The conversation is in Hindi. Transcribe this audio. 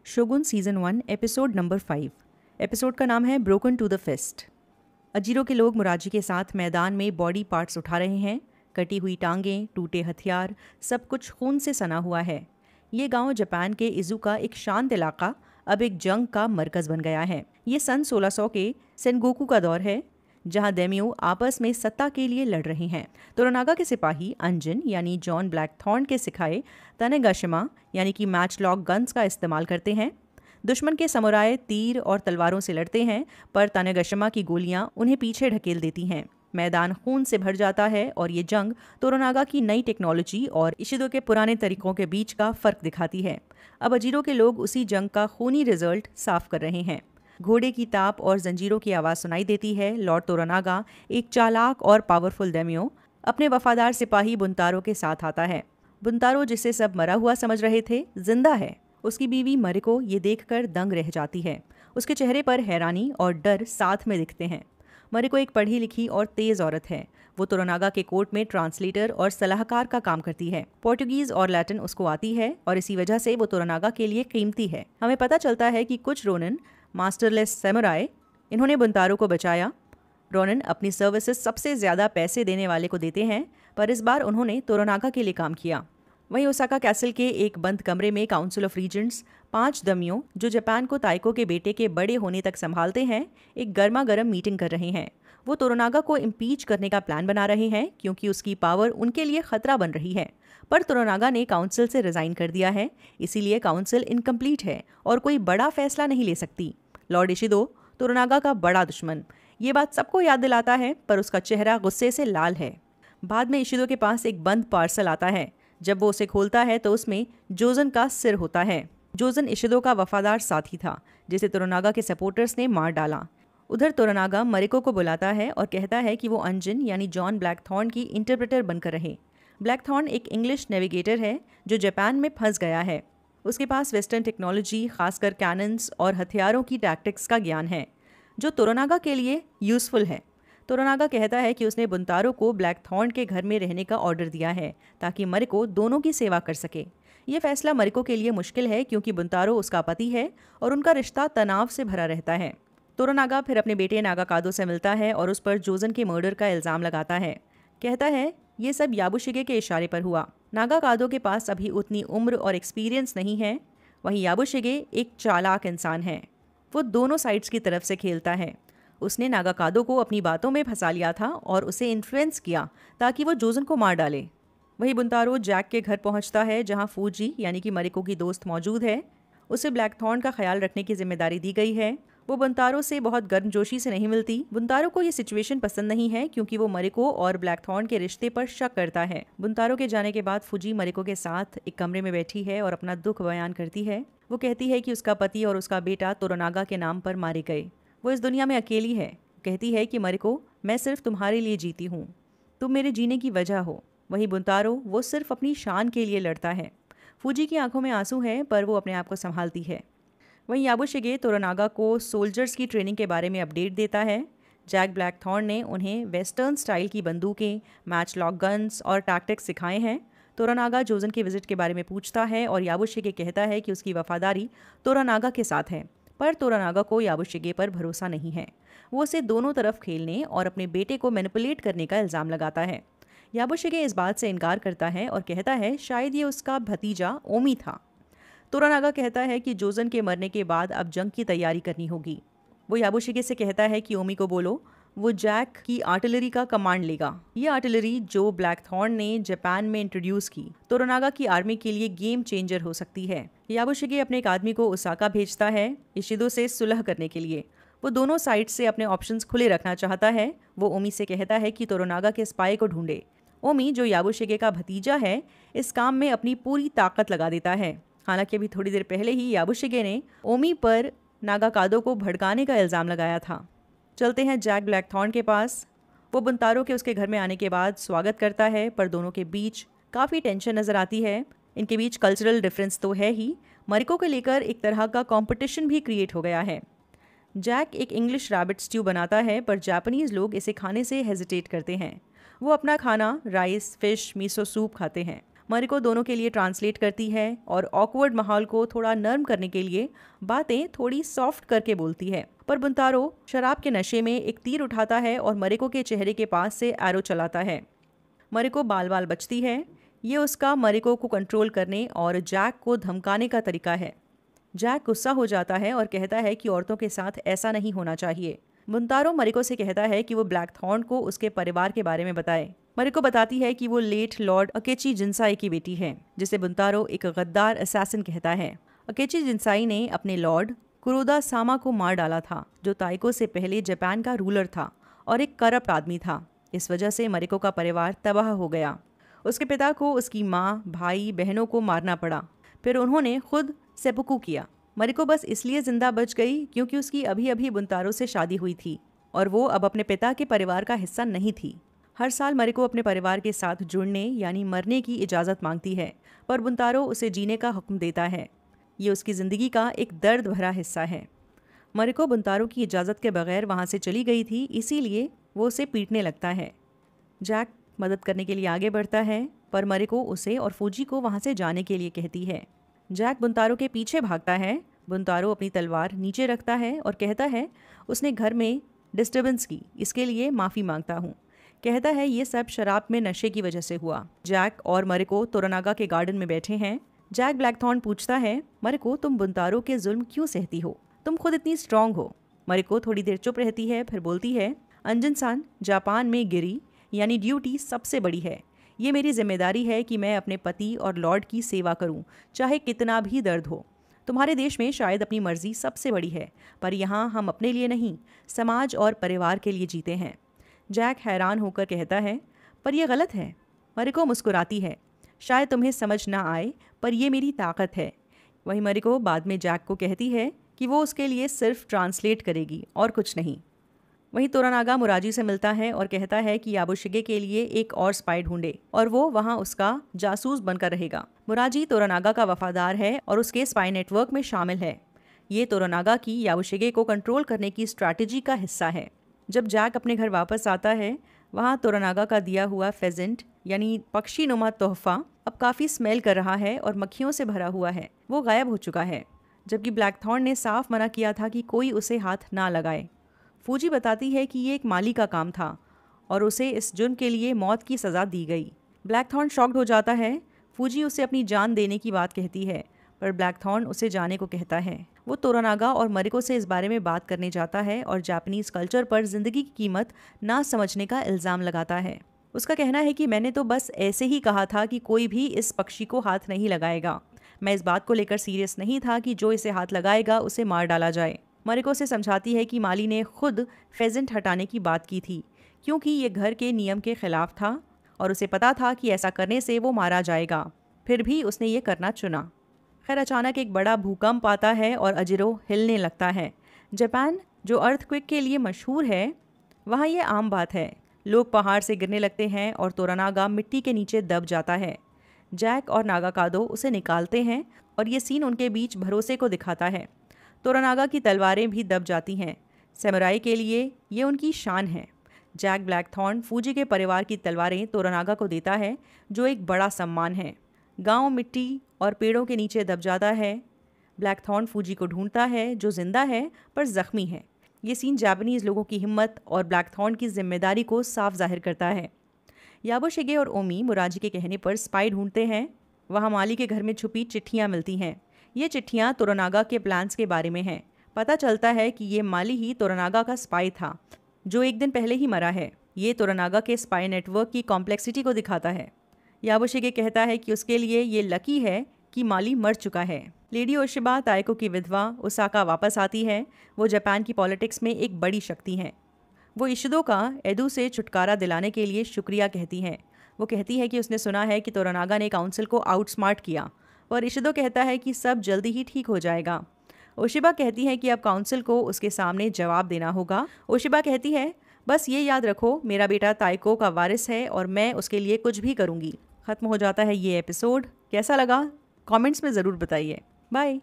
Shogun season 1 episode number 5। Episode का नाम है ब्रोकन टू द फिस्ट। अजीरो के लोग मुराजी के साथ मैदान में बॉडी पार्ट्स उठा रहे हैं। कटी हुई टांगें, टूटे हथियार, सब कुछ खून से सना हुआ है। ये गांव जापान के इजू का एक शांत इलाका अब एक जंग का मरकज बन गया है। ये सन 1600 के सेनगोकू का दौर है, जहां देम्यू आपस में सत्ता के लिए लड़ रहे हैं। तोरानागा के सिपाही अंजिन यानी जॉन ब्लैकथॉर्न के सिखाए तनेगाशिमा यानी कि मैच लॉक गन्स का इस्तेमाल करते हैं। दुश्मन के समुराय तीर और तलवारों से लड़ते हैं, पर तनेगाशिमा की गोलियां उन्हें पीछे ढकेल देती हैं। मैदान खून से भर जाता है और ये जंग तोरानागा की नई टेक्नोलॉजी और इशिदो के पुराने तरीकों के बीच का फर्क दिखाती है। अब अजीरो के लोग उसी जंग का खूनी रिजल्ट साफ कर रहे हैं। घोड़े की ताप और जंजीरों की आवाज़ सुनाई देती है। लॉर्ड तोरानागा, एक चालाक और पावरफुल देम्यो, अपने वफादार सिपाही बुंतारो के साथ आता है। बुंतारो, जिसे सब मरा हुआ समझ रहे थे, जिंदा है। उसकी बीवी मरिको ये देखकर दंग रह जाती है। उसके चेहरे पर हैरानी और डर साथ में दिखते हैं। मरिको एक पढ़ी लिखी और तेज औरत है। वो तोरानागा के कोर्ट में ट्रांसलेटर और सलाहकार का काम करती है। पोर्टुगीज और लैटिन उसको आती है और इसी वजह से वो तोरानागा के लिए कीमती है। हमें पता चलता है कि कुछ रोनिन, मास्टरलेस सैमुराई, इन्होंने बुंतारो को बचाया। रोनिन अपनी सर्विसेज सबसे ज्यादा पैसे देने वाले को देते हैं, पर इस बार उन्होंने तोरानागा के लिए काम किया। वहीं ओसाका कैसल के एक बंद कमरे में काउंसिल ऑफ रीजेंट्स 5 दमियों, जो जापान को ताइको के बेटे के बड़े होने तक संभालते हैं, एक गर्मा गर्म मीटिंग कर रहे हैं। वो तोरानागा को इम्पीच करने का प्लान बना रहे हैं क्योंकि उसकी पावर उनके लिए खतरा बन रही है। पर तोरानागा ने काउंसिल से रिजाइन कर दिया है, इसीलिए काउंसिल इनकम्प्लीट है और कोई बड़ा फैसला नहीं ले सकती। लॉर्ड इशिदो, तोरानागा का बड़ा दुश्मन, ये बात सबको याद दिलाता है, पर उसका चेहरा गुस्से से लाल है। बाद में इशिदो के पास एक बंद पार्सल आता है। जब वो उसे खोलता है तो उसमें जोजन का सिर होता है। जोजन इशिदो का वफादार साथी था, जिसे तोरानागा के सपोर्टर्स ने मार डाला। उधर तोरानागा मरिको को बुलाता है और कहता है कि वो अंजिन यानी जॉन ब्लैकथॉर्न की इंटरप्रेटर बनकर रहे। ब्लैकथॉर्न एक इंग्लिश नेविगेटर है जो जापान में फंस गया है। उसके पास वेस्टर्न टेक्नोलॉजी, खासकर कैनन्स और हथियारों की टैक्टिक्स का ज्ञान है, जो तोरानागा के लिए यूजफुल है। तोरानागा कहता है कि उसने बुंतारो को ब्लैकथॉर्न के घर में रहने का ऑर्डर दिया है ताकि मरिको दोनों की सेवा कर सके। ये फैसला मरिको के लिए मुश्किल है क्योंकि बुंतारो उसका पति है और उनका रिश्ता तनाव से भरा रहता है। तोरानागा फिर अपने बेटे नागाकादो से मिलता है और उस पर जोजन के मर्डर का इल्ज़ाम लगाता है। कहता है ये सब याबुशिगे के इशारे पर हुआ। नागाकादो के पास अभी उतनी उम्र और एक्सपीरियंस नहीं है। वहीं याबुशिगे एक चालाक इंसान है। वो दोनों साइड्स की तरफ से खेलता है। उसने नागाकादो को अपनी बातों में फंसा लिया था और उसे इन्फ्लुएंस किया ताकि वो जोजन को मार डाले। वही बुंतारो जैक के घर पहुंचता है, जहां फूजी यानी कि मरिको की दोस्त मौजूद है। उसे ब्लैकथॉर्न का ख्याल रखने की जिम्मेदारी दी गई है। वो बुंतारो से बहुत गर्मजोशी से नहीं मिलती। बुंतारो को ये सिचुएशन पसंद नहीं है क्योंकि वो मरिको और ब्लैकथॉर्न के रिश्ते पर शक करता है। बुंतारो के जाने के बाद फूजी मरिको के साथ एक कमरे में बैठी है और अपना दुख बयान करती है। वो कहती है कि उसका पति और उसका बेटा तोरानागा के नाम पर मारे गए। वो इस दुनिया में अकेली है। कहती है कि मरिको, मैं सिर्फ तुम्हारे लिए जीती हूँ, तुम मेरे जीने की वजह हो। वहीं बुंतारो, वो सिर्फ अपनी शान के लिए लड़ता है। फूजी की आंखों में आंसू है, पर वो अपने आप को संभालती है। वहीं याबुशिगे तोरानागा को सोल्जर्स की ट्रेनिंग के बारे में अपडेट देता है। जैक ब्लैकथॉर्न ने उन्हें वेस्टर्न स्टाइल की बंदूकें, मैच लॉक गन्स और टैक्टिक्स सिखाए हैं। तोरानागा जोजन के विजिट के बारे में पूछता है और याबुशिगे कहता है कि उसकी वफादारी तोरानागा के साथ है, पर तोरानागा को याबुशिगे पर भरोसा नहीं है। वो उसे दोनों तरफ खेलने और अपने बेटे को मैनिपुलेट करने का इल्ज़ाम लगाता है। याबुशिगे इस बात से इनकार करता है और कहता है शायद ये उसका भतीजा ओमी था। तोरानागा कहता है कि जोजन के मरने के बाद अब जंग की तैयारी करनी होगी। वो याबुशिगे से कहता है कि ओमी को बोलो वो जैक की आर्टिलरी का कमांड लेगा। ये आर्टिलरी जो ब्लैकथॉर्न ने जापान में इंट्रोड्यूस की, तोरानागा की आर्मी के लिए गेम चेंजर हो सकती है। याबुशिगे अपने एक आदमी को ओसाका भेजता है इशिदो से सुलह करने के लिए। वो दोनों साइड से अपने ऑप्शंस खुले रखना चाहता है। वो ओमी से कहता है कि तोरानागा के स्पाई को ढूंढे। ओमी, जो याबुशिगे का भतीजा है, इस काम में अपनी पूरी ताकत लगा देता है। हालांकि अभी थोड़ी देर पहले ही याबुशिगे ने ओमी पर नागाकादो को भड़काने का इल्ज़ाम लगाया था। चलते हैं जैक ब्लैकथॉर्न के पास। वो बुंतारो के उसके घर में आने के बाद स्वागत करता है, पर दोनों के बीच काफ़ी टेंशन नज़र आती है। इनके बीच कल्चरल डिफरेंस तो है ही, मरिको को लेकर एक तरह का कंपटीशन भी क्रिएट हो गया है। जैक एक इंग्लिश रैबिट स्ट्यू बनाता है, पर जापानीज़ लोग इसे खाने से हेजिटेट करते हैं। वो अपना खाना राइस, फिश, मीसो सूप खाते हैं। मारिको दोनों के लिए ट्रांसलेट करती है और ऑकवर्ड माहौल को थोड़ा नर्म करने के लिए बातें थोड़ी सॉफ्ट करके बोलती है। पर बुंतारो शराब के नशे में एक तीर उठाता है और मारिको के चेहरे के पास से एरो चलाता है। मारिको बाल बाल बचती है। ये उसका मारिको को कंट्रोल करने और जैक को धमकाने का तरीका है। जैक गुस्सा हो जाता है और कहता है कि औरतों के साथ ऐसा नहीं होना चाहिए। बुंतारो मारिको से कहता है कि वो ब्लैकथॉर्न को उसके परिवार के बारे में बताए। मारिको बताती है कि वो लेट लॉर्ड अकेची जिंसाई की बेटी है, जिसे बुंतारो एक गद्दार असैसिन कहता है। अकेची जिंसाई ने अपने लॉर्ड कुरोदा सामा को मार डाला था, जो ताइको से पहले जापान का रूलर था और एक करप्ट आदमी था। इस वजह से मारिको का परिवार तबाह हो गया। उसके पिता को उसकी माँ, भाई, बहनों को मारना पड़ा। फिर उन्होंने खुद सेपुकू किया। मारिको बस इसलिए जिंदा बच गई क्योंकि उसकी अभी अभी बुंतारो से शादी हुई थी और वो अब अपने पिता के परिवार का हिस्सा नहीं थी। हर साल मारिको अपने परिवार के साथ जुड़ने यानी मरने की इजाज़त मांगती है, पर बुंतारो उसे जीने का हुक्म देता है। ये उसकी ज़िंदगी का एक दर्द भरा हिस्सा है। मारिको बुंतारो की इजाज़त के बगैर वहाँ से चली गई थी, इसीलिए वो उसे पीटने लगता है। जैक मदद करने के लिए आगे बढ़ता है, पर मारिको उसे और फूजी को वहाँ से जाने के लिए कहती है। जैक बुंतारो के पीछे भागता है। बुंतारो अपनी तलवार नीचे रखता है और कहता है उसने घर में डिस्टर्बेंस की, इसके लिए माफ़ी मांगता हूँ। कहता है ये सब शराब में नशे की वजह से हुआ। जैक और मारिको तोरानागा के गार्डन में बैठे हैं। जैक ब्लैकथॉर्न पूछता है, मारिको तुम बुंतारो के जुल्म क्यों सहती हो? तुम खुद इतनी स्ट्रांग हो। मारिको थोड़ी देर चुप रहती है, फिर बोलती है, अंजन-सान, जापान में गिरी यानी ड्यूटी सबसे बड़ी है। ये मेरी जिम्मेदारी है कि मैं अपने पति और लॉर्ड की सेवा करूं, चाहे कितना भी दर्द हो। तुम्हारे देश में शायद अपनी मर्जी सबसे बड़ी है, पर यहाँ हम अपने लिए नहीं, समाज और परिवार के लिए जीते हैं। जैक हैरान होकर कहता है, पर यह गलत है। मारिको मुस्कुराती है, शायद तुम्हें समझ ना आए, पर यह मेरी ताकत है। वहीं मारिको बाद में जैक को कहती है कि वो उसके लिए सिर्फ ट्रांसलेट करेगी और कुछ नहीं। वहीं तोरानागा मुराजी से मिलता है और कहता है कि याबुशिगे के लिए एक और स्पाई ढूंढे और वो वहाँ उसका जासूस बनकर रहेगा। मुराजी तोरानागा का वफादार है और उसके स्पाई नेटवर्क में शामिल है। ये तोरानागा की याबुशिगे को कंट्रोल करने की स्ट्रैटेजी का हिस्सा है। जब जैक अपने घर वापस आता है, वहाँ तोरानागा का दिया हुआ फेजेंट यानी पक्षी नुमा तोहफा अब काफ़ी स्मेल कर रहा है और मक्खियों से भरा हुआ है। वो गायब हो चुका है, जबकि ब्लैकथॉर्न ने साफ मना किया था कि कोई उसे हाथ ना लगाए। फूजी बताती है कि ये एक माली का काम था और उसे इस जुर्म के लिए मौत की सज़ा दी गई। ब्लैकथॉर्न शॉक्ड हो जाता है। फूजी उसे अपनी जान देने की बात कहती है, पर ब्लैकथॉर्न उसे जाने को कहता है। वो तोरानागा और मारिको से इस बारे में बात करने जाता है और जापानीज़ कल्चर पर ज़िंदगी की कीमत ना समझने का इल्ज़ाम लगाता है। उसका कहना है कि मैंने तो बस ऐसे ही कहा था कि कोई भी इस पक्षी को हाथ नहीं लगाएगा। मैं इस बात को लेकर सीरियस नहीं था कि जो इसे हाथ लगाएगा उसे मार डाला जाए। मारिको से समझाती है कि माली ने खुद फेजेंट हटाने की बात की थी, क्योंकि ये घर के नियम के खिलाफ था और उसे पता था कि ऐसा करने से वो मारा जाएगा। फिर भी उसने ये करना चुना। खैर, अचानक एक बड़ा भूकंप आता है और अजिरो हिलने लगता है। जापान, जो अर्थक्वेक के लिए मशहूर है, वहाँ ये आम बात है। लोग पहाड़ से गिरने लगते हैं और तोरानागा मिट्टी के नीचे दब जाता है। जैक और नागाकादो उसे निकालते हैं और ये सीन उनके बीच भरोसे को दिखाता है। तोरानागा की तलवारें भी दब जाती हैं। समुराई के लिए ये उनकी शान है। जैक ब्लैकथॉर्न फूजी के परिवार की तलवारें तोरानागा को देता है, जो एक बड़ा सम्मान है। गांव मिट्टी और पेड़ों के नीचे दब जाता है। ब्लैकथॉर्न फूजी को ढूंढता है, जो जिंदा है पर जख्मी है। ये सीन जापानीज़ लोगों की हिम्मत और ब्लैकथॉर्न की जिम्मेदारी को साफ जाहिर करता है। याबुशिगे और ओमी मुराजी के कहने पर स्पाई ढूंढते हैं। वहाँ माली के घर में छुपी चिट्ठियाँ मिलती हैं। ये चिट्ठियाँ तोरानागा के प्लान्स के बारे में हैं। पता चलता है कि ये माली ही तोरानागा का स्पाई था, जो एक दिन पहले ही मरा है। ये तोरानागा के स्पाई नेटवर्क की कॉम्प्लेक्सिटी को दिखाता है। याबुशिगे कहता है कि उसके लिए ये लकी है कि माली मर चुका है। लेडी ओशिबा, ताइको की विधवा, ओसाका वापस आती है। वो जापान की पॉलिटिक्स में एक बड़ी शक्ति हैं। वो इशिदो का एडू से छुटकारा दिलाने के लिए शुक्रिया कहती हैं। वो कहती है कि उसने सुना है कि तोरानागा ने काउंसिल को आउटस्मार्ट किया, और इशिदो कहता है कि सब जल्दी ही ठीक हो जाएगा। ओशिबा कहती है कि अब काउंसिल को उसके सामने जवाब देना होगा। ओशिबा कहती है, बस ये याद रखो, मेरा बेटा ताइको का वारिस है और मैं उसके लिए कुछ भी करूँगी। ख़त्म हो जाता है ये एपिसोड। कैसा लगा कमेंट्स में ज़रूर बताइए। बाय।